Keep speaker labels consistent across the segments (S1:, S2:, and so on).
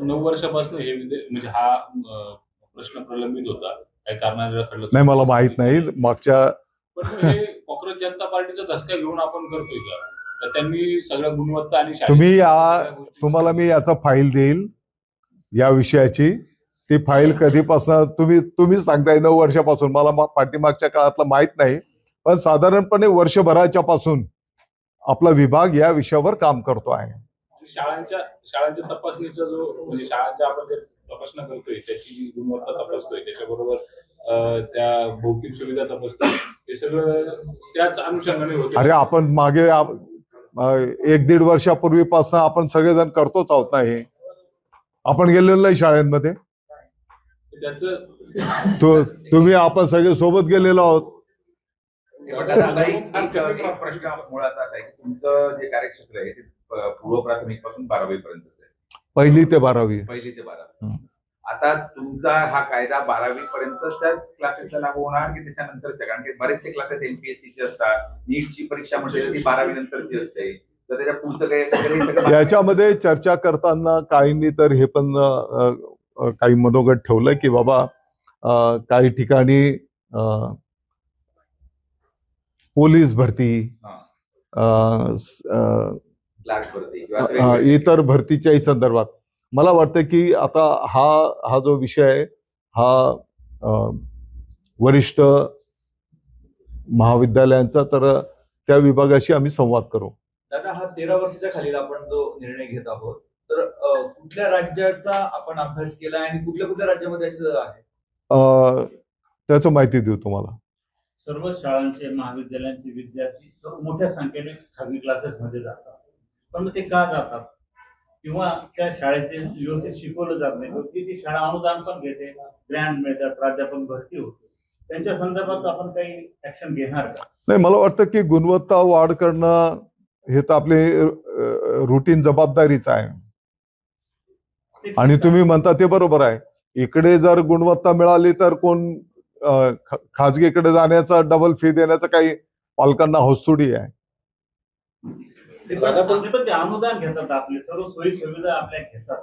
S1: 9 वर्षापासून हे म्हणजे हा प्रश्न प्रलंबित होता. काही कारणाने रखडला
S2: नाही, मला माहित नाही मागच्या.
S1: पण हे काँग्रेस जनता पार्टीचा धसका घेऊन आपण करतोय का? तर त्यांनी सगळ्या गुणवत्ता आणि
S2: तुम्हाला मी याचा फाईल देईल या विषयाची. ती फाईल कधीपासून तुम्ही सांगताय 9 वर्षापासून, मला पाठीमागच्या काळातलं माहित नाही, पण साधारणपणे वर्षभराच्या पासून आपला विभाग या विषयावर काम करतो आहे.
S1: शाळांच्या तपासणीचा जो म्हणजे शाळांच्या आपण जे तपासणी करतोय त्याची जी गुणवत्ता तपासतोय, त्याच्याबरोबर त्या भौतिक सुविधा तपासतोय, हे सगळं त्याच अनुषंगाने होतं.
S2: अरे आपण मागे 1-1.5 वर्षापूर्वीपासून आपण सगळेजण करतोच आहोत ना. हे आपण गेलेलो नाही शाळेमध्ये, तुम्ही आपण सगळे सोबत गेलेलो आहोत.
S3: प्रश्न मुळात असा आहे की तुमचं जे कार्यक्षेत्र आहे ते पूर्व प्राथमिक पासून 12वी पर्यंतच आहे.
S2: 1ली ते 12वी.
S3: आता तुमचा हा कायदा 12वी पर्यंतच्याच क्लासेसला लागू होणार की त्याच्यानंतरच्या? कारण की बरेचसे क्लासेस एमपीएससीचे असतात, नीटची परीक्षा म्हणजे ती 12वी नंतरची असते, तर त्याच्या पुढचं काही
S2: याच्यामध्ये चर्चा करताना काहींनी तर हे पण काही मनोगत ठेवलंय की बाबा काही ठिकाणी पोलीस भरती, इतर भरतीच्याही संदर्भात मला वाटतं की आता हा जो विषय आहे हा वरिष्ठ महाविद्यालयांचा, तर त्या विभागाशी आम्ही संवाद करू.
S4: दादा, हा 13 वर्षाच्या खालील आपण जो निर्णय घेत आहोत, तर कुठल्या राज्याचा आपण अभ्यास केला आणि कुठल्या कुठल्या राज्यामध्ये असं आहे
S2: त्याचं माहिती देऊ तुम्हाला.
S5: सर्व शाळांचे महाविद्यालयांचे विद्यार्थी मोठ्या संख्येने खाजगी क्लासेस मध्ये जातात, पण मग ते का जातात किंवा त्या शाळेचे व्यवस्थित शिकवलं जात नाही, ती शाळा अनुदान पण घेते, ग्रँट मिळतात, प्राध्यापक भरती होते, त्यांच्या संदर्भात आपण काही ऍक्शन घेणार का?
S2: नाही, मला वाटतं की गुणवत्ता वाढ करणं हे तर आपली रुटीन जबाबदारीच आहे. आणि तुम्ही म्हणता ते बरोबर आहे. इकडे जर गुणवत्ता मिळाली तर कोण खाजगीकडे जाण्याचा, डबल फी देण्याचा काही पालकांना हौसथोडी आहे.
S5: ते अनुदान घेतात, आपले सर्व सोयी सुविधा आपल्या घेतात,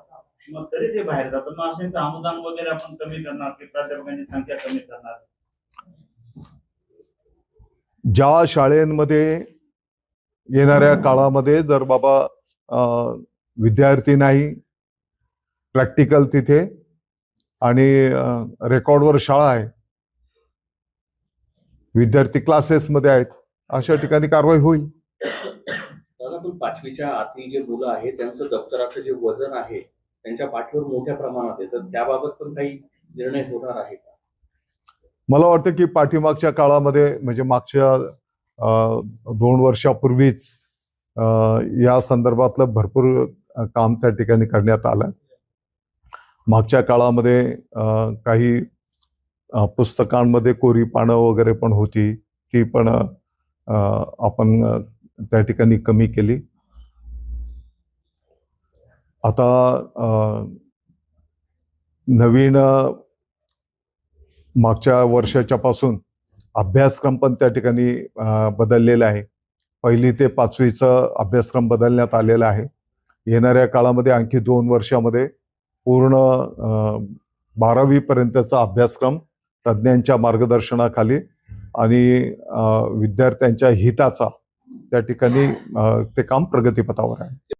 S5: मग तरी ते बाहेर जातात. मग असेच अनुदान वगैरे आपण कमी करणार की प्राध्यापकांची संख्या कमी करणार?
S2: ज्या शाळेमध्ये येणाऱ्या काळामध्ये जर बाबा विद्यार्थी नाही, प्रॅक्टिकल तिथे आणि रेकॉर्डवर शाळा आहे, विद्यार्थी क्लासेसमध्ये आहेत, अशा ठिकाणी कारवाई होईल.
S6: पण 5वीच्या आतली जे मुलं आहेत त्यांचं दप्तराचं जे वजन आहे त्यांच्या पाठीवर मोठ्या प्रमाणात आहे, तर त्याबाबत पण काही निर्णय होणार आहे का?
S2: मला वाटतं की पाठीमागच्या काळामध्ये म्हणजे मागच्या 2 वर्षापूर्वीच या संदर्भातलं भरपूर काम त्या ठिकाणी करण्यात आलं. मागच्या काळामध्ये काही पुस्तकांमध्ये कोरी पानं वगैरे पण होती, ती पण आपण त्या ठिकाणी कमी केली. आता नवीन मागच्या वर्षाच्या पासून अभ्यासक्रम पण त्या ठिकाणी बदललेला आहे. 1ली ते 5वीचा अभ्यासक्रम बदलण्यात आलेला आहे. येणाऱ्या काळामध्ये आणखी 2 वर्षामध्ये पूर्ण 12वी पर्यंतचा अभ्यासक्रम तज्ज्ञांच्या मार्गदर्शनाखाली आणि विद्यार्थ्यांच्या हिताचा त्या ठिकाणी ते काम प्रगतीपथावर आहे.